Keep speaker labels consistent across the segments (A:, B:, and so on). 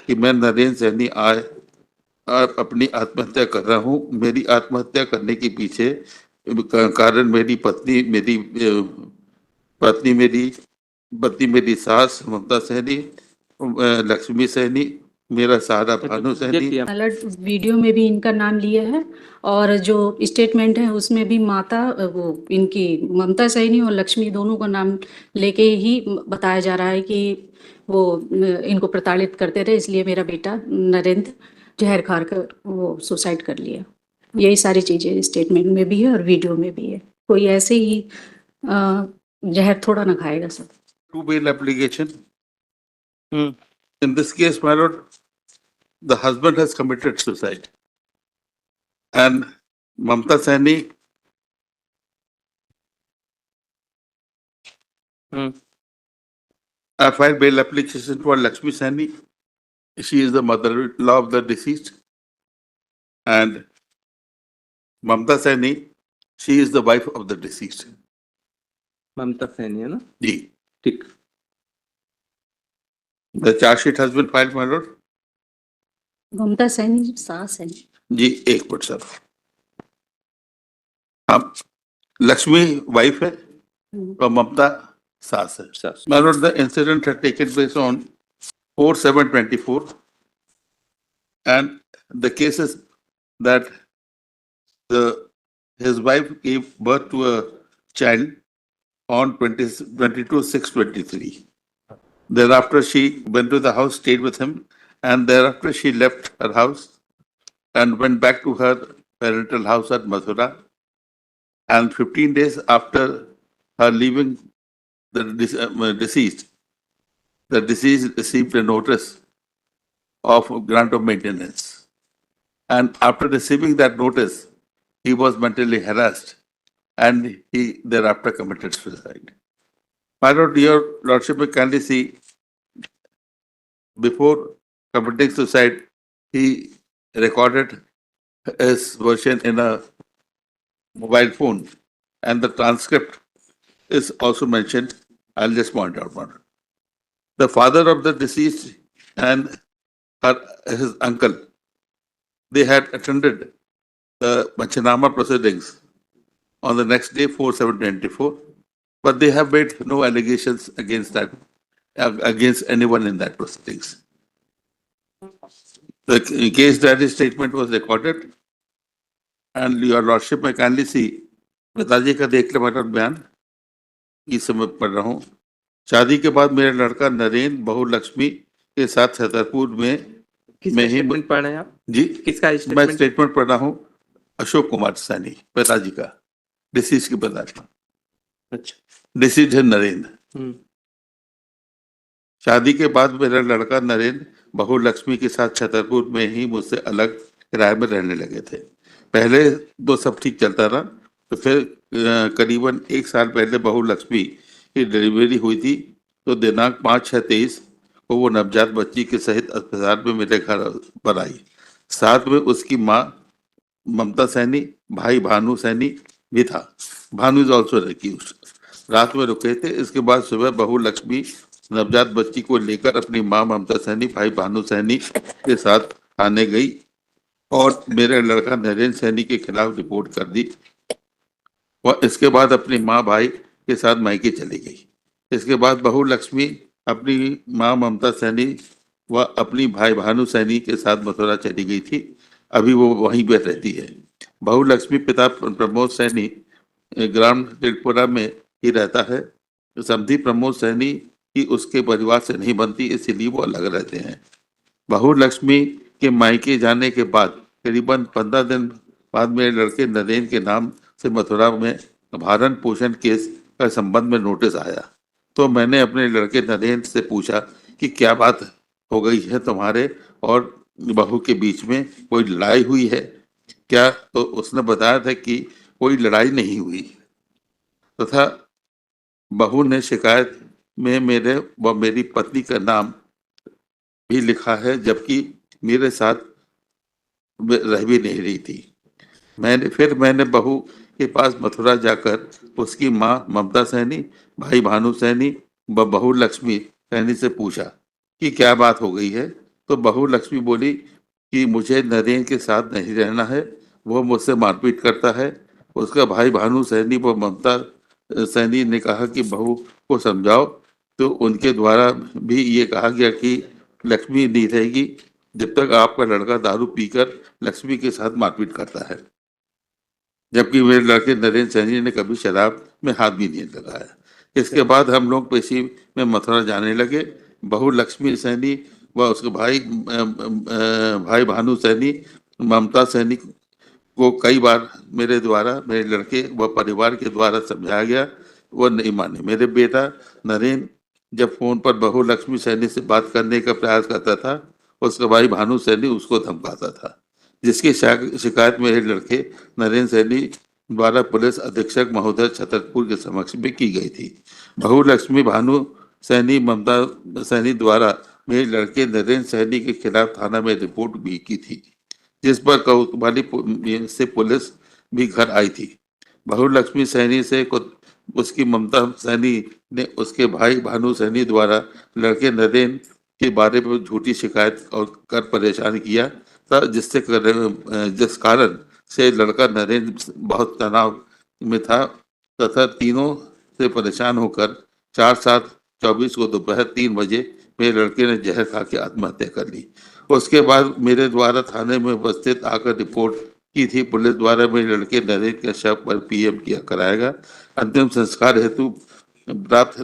A: कि मैं नरेंद्र सैनी आज अपनी आत्महत्या कर रहा हूँ। मेरी आत्महत्या करने के पीछे कारण मेरी पत्नी मेरी पत्नी मेरी सास ममता सैनी, लक्ष्मी सैनी, मेरा सहारा भानु सैनी।
B: अलर्ट वीडियो में भी इनका नाम लिया है और जो स्टेटमेंट है उसमें भी माता वो इनकी ममता सैनी और लक्ष्मी दोनों का नाम लेके ही बताया जा रहा है कि वो इनको प्रताड़ित करते रहे, इसलिए मेरा बेटा नरेंद्र जहर खार कर वो सुसाइड कर लिया। यही सारी चीज़ें स्टेटमेंट में भी है और वीडियो में भी है। कोई ऐसे ही जहर थोड़ा ना खाएगा सब।
A: To bail application in this case my lord, the husband has committed suicide and Mamta Saini I filed bail application for Lakshmi Saini. She is the mother-in-law of the deceased, and Mamta Saini, she is the wife of the deceased.
C: ममता सैनी है ना
A: जी,
C: ठीक।
A: the charge sheet has been filed, my lord.
B: ममता सैनी सास है
A: जी, एक minute sir. अब Lakshmi wife है और ममता सास है।
C: सास।
A: My lord, the incident had taken place on 4/7/24, and the case is that his wife gave birth to a child on 22/6/23. Thereafter, she went to the house, stayed with him, and thereafter she left her house and went back to her parental house at Mathura. And 15 days after her leaving the deceased received a notice of grant of maintenance. And after receiving that notice, he was mentally harassed and he thereafter committed suicide. My lord, your lordship may kindly see, before committing suicide, he recorded his version in a mobile phone, and the transcript is also mentioned. I'll just point out one. The father of the deceased and his uncle, they had attended the Panchanama proceedings on the next day, 4/7/24, but they have made no allegations against anyone in that proceedings. The case diary statement was recorded, and your lordship may kindly see, पिताजी का देख ले मेरा बयान, इस समय पढ़ रहा हूँ। शादी के बाद मेरा लड़का नरेंद्र बहू लक्ष्मी के साथ छतरपुर में
C: स्टेटमेंट पढ़ रहे हैं आप
A: जी,
C: किसका
A: मैं स्टेटमेंट पढ़ रहा हूँ अशोक कुमार सैनी, पिताजी का, डिसीज के पिताजी।
C: अच्छा।
A: डिसीज है नरेंद्र। शादी के बाद मेरा लड़का नरेंद्र बहू लक्ष्मी के साथ छतरपुर में ही मुझसे अलग किराए में रहने लगे थे। पहले तो सब ठीक चलता रहा, तो फिर करीबन 1 साल पहले बहू लक्ष्मी की डिलीवरी हुई थी, तो दिनांक 5/6/23 को वो नवजात बच्ची के सहित अस्पताल में मेरे घर पर आई। साथ में उसकी माँ ममता सैनी, भाई भानु सैनी भी था। Bhanu is also accused. रात में रुके थे। इसके बाद सुबह बहू लक्ष्मी नवजात बच्ची को लेकर अपनी माँ ममता सैनी, भाई भानु सैनी के साथ थाने गई और मेरे लड़का नरेंद्र सैनी के खिलाफ रिपोर्ट कर दी। वह इसके बाद अपनी माँ भाई के साथ मायके चली गई। इसके बाद बहू लक्ष्मी अपनी माँ ममता सैनी व अपनी भाई भानु सैनी के साथ मथुरा चली गई थी। अभी वो वहीं पर रहती है। बहू लक्ष्मी पिता प्रमोद सैनी ग्राम तिलपुरा में ही रहता है। समधी प्रमोद सैनी की उसके परिवार से नहीं बनती, इसीलिए वो अलग रहते हैं। बहू लक्ष्मी के मायके जाने के बाद करीबन 15 दिन बाद मेरे लड़के नरेंद्र के नाम से मथुरा में भरण पोषण केस का संबंध में नोटिस आया। तो मैंने अपने लड़के नरेंद्र से पूछा कि क्या बात हो गई है तुम्हारे और बहू के बीच में, कोई लड़ाई हुई है क्या? तो उसने बताया था कि कोई लड़ाई नहीं हुई तथा बहू ने शिकायत में मेरे व मेरी पत्नी का नाम भी लिखा है, जबकि मेरे साथ रह भी नहीं रही थी। मैंने बहू के पास मथुरा जाकर उसकी माँ ममता सैनी, भाई भानु सैनी व बहू लक्ष्मी सैनी से पूछा कि क्या बात हो गई है। तो बहू लक्ष्मी बोली कि मुझे नरेन के साथ नहीं रहना है, वो मुझसे मारपीट करता है। उसका भाई भानु सैनी व ममता सैनी ने कहा कि बहू को समझाओ, तो उनके द्वारा भी ये कहा गया कि लक्ष्मी नहीं रहेगी जब तक आपका लड़का दारू पीकर लक्ष्मी के साथ मारपीट करता है, जबकि मेरे लड़के नरेंद्र सैनी ने कभी शराब में हाथ भी नहीं लगाया। इसके बाद हम लोग पेशी में मथुरा जाने लगे। बहू लक्ष्मी सैनी व उसके भाई भानु सैनी, ममता सैनी को कई बार मेरे द्वारा, मेरे लड़के व परिवार के द्वारा समझाया गया, वो नहीं माने। मेरे बेटा नरेन जब फोन पर बहू लक्ष्मी सैनी से बात करने का प्रयास करता था, उसका भाई भानु सैनी उसको धमकाता था, जिसकी शिकायत मेरे लड़के नरेंद्र सैनी द्वारा पुलिस अधीक्षक महोदय छतरपुर के समक्ष में की गई थी। बहू लक्ष्मी भानु सैनी ममता सैनी द्वारा मेरे लड़के नरेंद्र सैनी के खिलाफ थाना में रिपोर्ट भी की थी, जिस पर कोतवाली से पुलिस भी घर आई थी। बहू लक्ष्मी सैनी से उसकी ममता सैनी ने उसके भाई भानु सैनी द्वारा लड़के नरेन के बारे में झूठी शिकायत और कर परेशान किया था, जिस कारण से लड़का नरेंद्र बहुत तनाव में था तथा तीनों से परेशान होकर 4/7/24 को दोपहर 3 बजे मेरे लड़के ने जहर खा के आत्महत्या कर ली। उसके बाद मेरे द्वारा थाने में उपस्थित आकर रिपोर्ट की थी। पुलिस द्वारा मेरे लड़के नरेंद्र के शव पर पीएम किया कराएगा। अंतिम संस्कार हेतु प्राप्त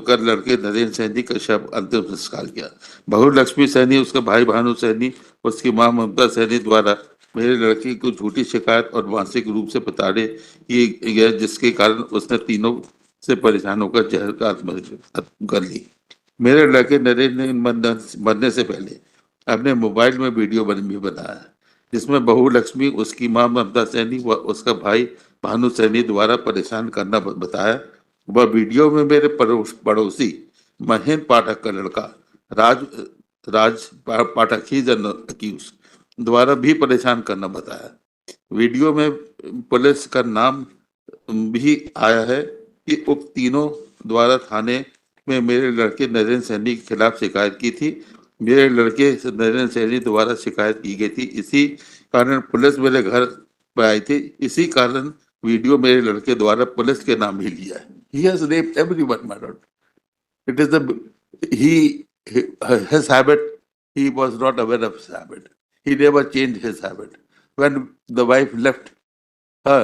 A: कर लड़के नरेंद्र सैनी का शव अंतिम संस्कार किया। बहू लक्ष्मी सैनी, उसका भाई भानु सैनी, उसकी मां ममता सैनी द्वारा मेरे लड़के को झूठी शिकायत और मानसिक रूप से प्रताड़ित किए गए, जिसके कारण उसने तीनों से परेशान होकर जहर का आत्महत्या कर ली। मेरे लड़के नरेंद्र ने मरने से पहले अपने मोबाइल में वीडियो भी बनाया, जिसमें बहू लक्ष्मी, उसकी मां ममता सैनी व उसका भाई भानु सैनी द्वारा परेशान करना बताया। वह वीडियो में मेरे पड़ोसी महेंद्र पाठक का लड़का राज पाठक ही अक्यूज द्वारा भी परेशान करना बताया। वीडियो में पुलिस का नाम भी आया है कि उक्त तीनों द्वारा थाने में मेरे लड़के नरेंद्र सैनी के खिलाफ शिकायत की थी। मेरे लड़के नरेंद्र सैनी द्वारा शिकायत की गई थी, इसी कारण पुलिस मेरे घर पर आई थी। इसी कारण वीडियो मेरे लड़के द्वारा पुलिस के नाम ही लिया है। He has raped everyone, my lord. It is his habit. He was not aware of his habit. He never changed his habit. When the wife left her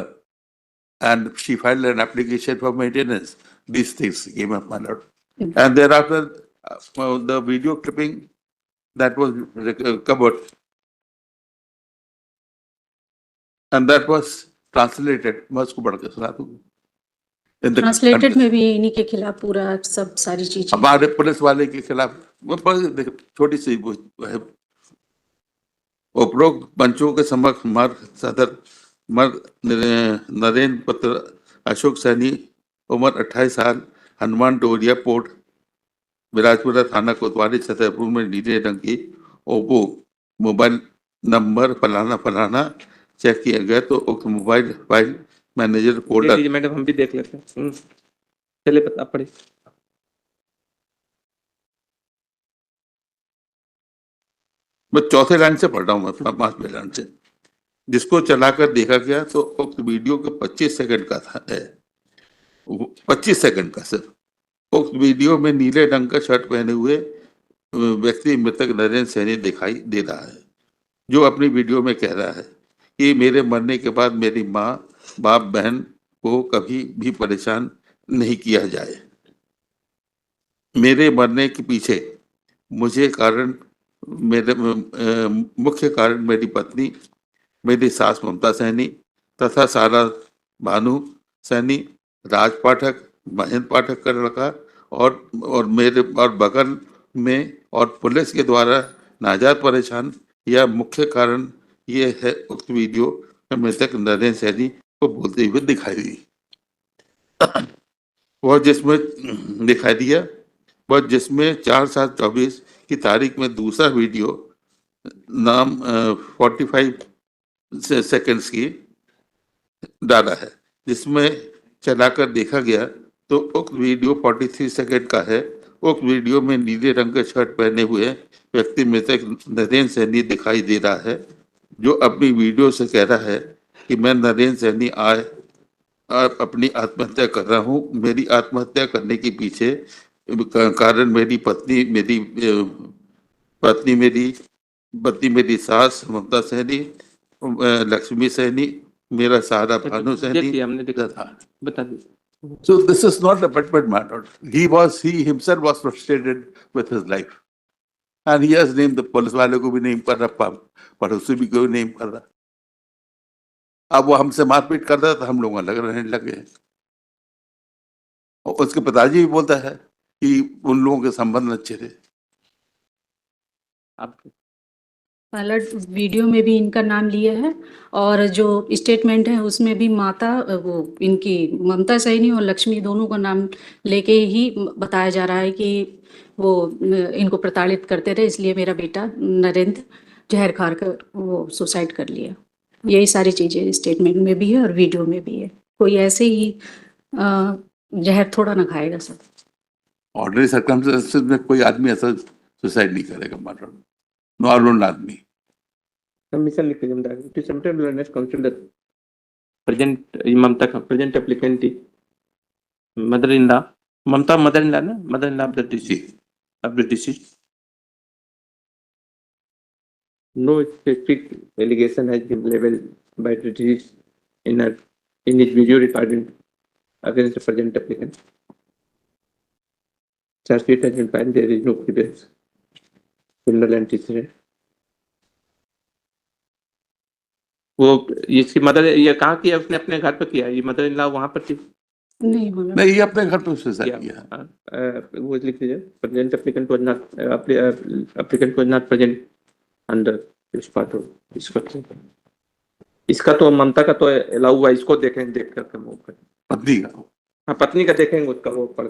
A: and she filed an application for maintenance, these things came up, my lord. And thereafter, the video clipping that was recovered, and that was translated. मैं उसको बढ़ के सुना दूँ।
B: Translated में भी इन्हीं के खिलाफ पूरा सब सारी चीजें
A: हमारे पुलिस वाले के खिलाफ छोटी सी है। उपरोक्त पंचों के समक्ष नरेंद्र पुत्र अशोक सैनी, उम्र 28 साल, हनुमान टोरिया पोर्ट, बिराजपुरा थाना कोतवाली छतरपुर में नीले रंग की ओप्पो मोबाइल नंबर फलाना चेक किया गया तो उक्त mobile file manager folder.
C: Madam हम भी देख लेते हैं। चलिए बता पड़े।
A: मैं चौथे लाइन से पढ़ रहा हूँ, 5वें लाइन से। जिसको चलाकर देखा गया तो उक्त वीडियो के 25 सेकंड का था, 25 सेकंड का सिर्फ। उक्त वीडियो में नीले रंग का शर्ट पहने हुए व्यक्ति मृतक नरेंद्र सैनी दिखाई दे रहा है, जो अपनी वीडियो में कह रहा है कि मेरे मरने के बाद मेरी माँ, बाप, बहन को कभी भी परेशान नहीं किया जाए। मेरे मरने के पीछे मुझे कारण मुख्य कारण मेरी पत्नी, मेरी सास ममता सैनी तथा सारा भानु सैनी, राज पाठक, महेंद्र पाठक का लड़का और मेरे और बगल में और पुलिस के द्वारा नाजायज परेशान, यह मुख्य कारण ये है। उक्त वीडियो में मृतक नरेंद्र सैनी को बोलते हुए दिखाई दी। वह जिसमें दिखाई दिया वह जिसमें 4/7/24 की तारीख में दूसरा वीडियो नाम 45 सेकंड्स की डाला है, जिसमें चलाकर देखा गया तो उक्त वीडियो 43 सेकंड का है उक्त वीडियो में नीले रंग का शर्ट पहने हुए व्यक्ति मृतक नरेंद्र सैनी दिखाई दे रहा है, जो अपनी वीडियो से कह रहा है कि मैं नरेंद्र सैनी आज अपनी आत्महत्या कर रहा हूँ। मेरी आत्महत्या करने के पीछे कारण मेरी पत्नी मेरी सास ममता सैनी, लक्ष्मी सैनी, मेरा सहारा भानु सैनी
C: देखिए हमने देखा
A: था।
C: बता दी
A: So this is not a but matter. He himself was frustrated with his life. And he has named the police वाले को भी नेम कर रहा, पड़ोसी भी को नेम कर रहा। अब वो हमसे मारपीट कर रहा था, हम लोग अलग रहने लगे। और उसके पिताजी भी बोलता है कि उन लोगों के संबंध अच्छे थे।
C: आप
B: पहला वीडियो में भी इनका नाम लिया है और जो स्टेटमेंट है उसमें भी माता वो इनकी ममता सैनी और लक्ष्मी दोनों का नाम लेके ही बताया जा रहा है कि वो इनको प्रताड़ित करते रहे, इसलिए मेरा बेटा नरेंद्र जहर खार कर वो सुसाइड कर लिया। यही सारी चीज़ें स्टेटमेंट में भी है और वीडियो में भी है। कोई ऐसे ही जहर थोड़ा ना खाएगा सब।
A: ऑर्डिनरी सर्कमस्टेंसेस में कोई आदमी ऐसा सुसाइड नहीं करेगा, मर्डर नॉर्मल आदमी।
C: सबमिशन लिख दीजिए। It is sometime learners consider present Mamta का present applicant mother in law Mamta mother in law ना mother in law of the deceased no specific allegation has been leveled by the deceased in his video recording against the present applicant. Charge sheet has been filed. There is no previous criminal antecedent. वो इसकी mother ये कहाँ किया उसने अपने घर पर किया, ये मदर इन लॉ वहां पर थी
B: नहीं होगा।
A: नहीं, ये अपने घर पे सुसाइड किया।
C: वो लिख दीजिए present applicant was not applicant was not present under this part of this question. इसका तो ममता का तो अलाउ हुआ, इसको देखेंगे देख करके मूव करें।
A: पत्नी का
C: हाँ पत्नी का देखेंगे उसका वो पढ़